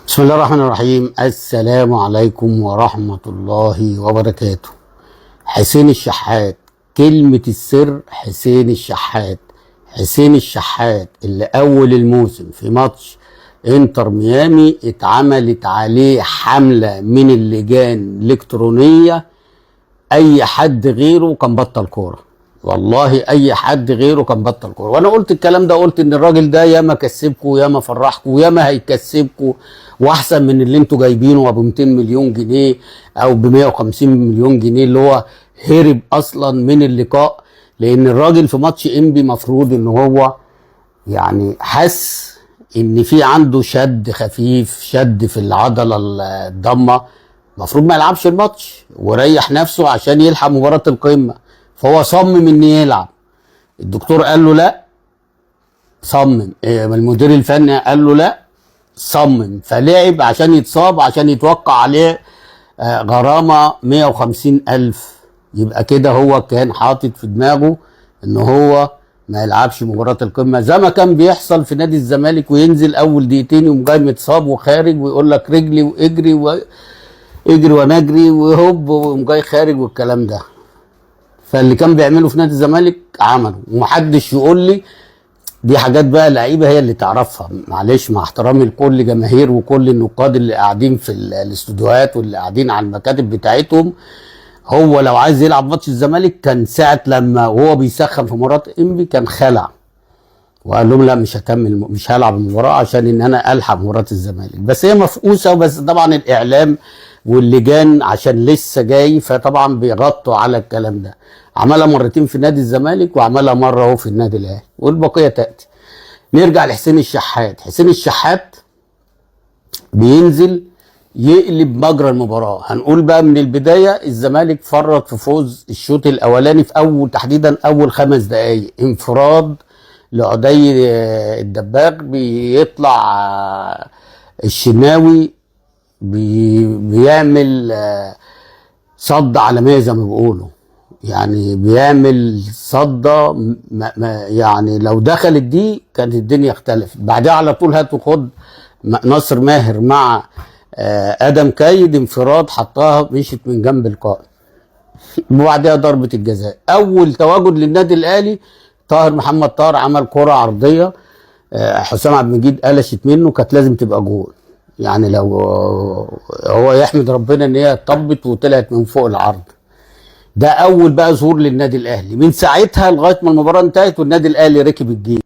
بسم الله الرحمن الرحيم. السلام عليكم ورحمة الله وبركاته. حسين الشحات، كلمة السر حسين الشحات. حسين الشحات اللي أول الموسم في ماتش انتر ميامي اتعملت عليه حملة من اللجان الإلكترونية. أي حد غيره كان بطل كورة، والله أي حد غيره كان بطل كورة. وأنا قلت الكلام ده، قلت إن الراجل ده ياما كسبكوا وياما فرحكوا وياما هيكسبكوا، واحسن من اللي انتوا جايبينه ابو 200 مليون جنيه او ب 150 مليون جنيه اللي هو هرب اصلا من اللقاء. لان الراجل في ماتش انبي مفروض ان هو يعني حس ان في عنده شد خفيف، شد في العضله الضمه، المفروض ما يلعبش الماتش وريح نفسه عشان يلحق مباراه القمه. فهو صمم ان يلعب. الدكتور قال له لا، صمم. المدير الفني قال له لا، صمم. فلعب عشان يتصاب، عشان يتوقع عليه غرامة 150,000. يبقى كده هو كان حاطط في دماغه ان هو ما يلعبش مباراة القمة زي ما كان بيحصل في نادي الزمالك، وينزل اول دقيقتين يقوم جاي متصاب وخارج ويقول لك رجلي واجري واجري ونجري وهوب ويقوم جاي خارج والكلام ده. فاللي كان بيعمله في نادي الزمالك عمله، ومحدش يقول لي دي حاجات بقى اللعيبه هي اللي تعرفها. معلش، مع احترامي لكل جماهير وكل النقاد اللي قاعدين في الاستوديوهات واللي قاعدين على المكاتب بتاعتهم، هو لو عايز يلعب ماتش الزمالك كان ساعه لما وهو بيسخن في مباراه انبي كان خلع وقال لهم لا مش هكمل، مش هلعب المباراه عشان ان انا الحق مباراه الزمالك. بس هي مفقوسه، بس طبعا الاعلام واللجان عشان لسه جاي فطبعا بيغطوا على الكلام ده. عملها مرتين في نادي الزمالك وعملها مره اهو في النادي الاهلي والبقيه تاتي. نرجع لحسين الشحات. حسين الشحات بينزل يقلب مجرى المباراه. هنقول بقى من البدايه، الزمالك فرط في فوز الشوط الاولاني في اول، تحديدا اول 5 دقائق، انفراد لعدي الدباغ. بيطلع الشناوي بيعمل صد عالميه زي ما بيقولوا، يعني بيعمل صده يعني لو دخلت دي كانت الدنيا اختلفت. بعدها على طول هات وخد ناصر ماهر مع ادم كايد، انفراد حطها مشيت من جنب القائم. وبعدها ضربه الجزاء. اول تواجد للنادي الاهلي طاهر محمد طاهر عمل كره عرضيه، حسام عبد المجيد قلشت منه، كانت لازم تبقى جول. يعني لو هو يحمد ربنا ان هي طبت وطلعت من فوق العرض. ده اول بقى ظهور للنادي الاهلي. من ساعتها لغايه ما المباراه انتهت والنادي الاهلي ركب الجيم.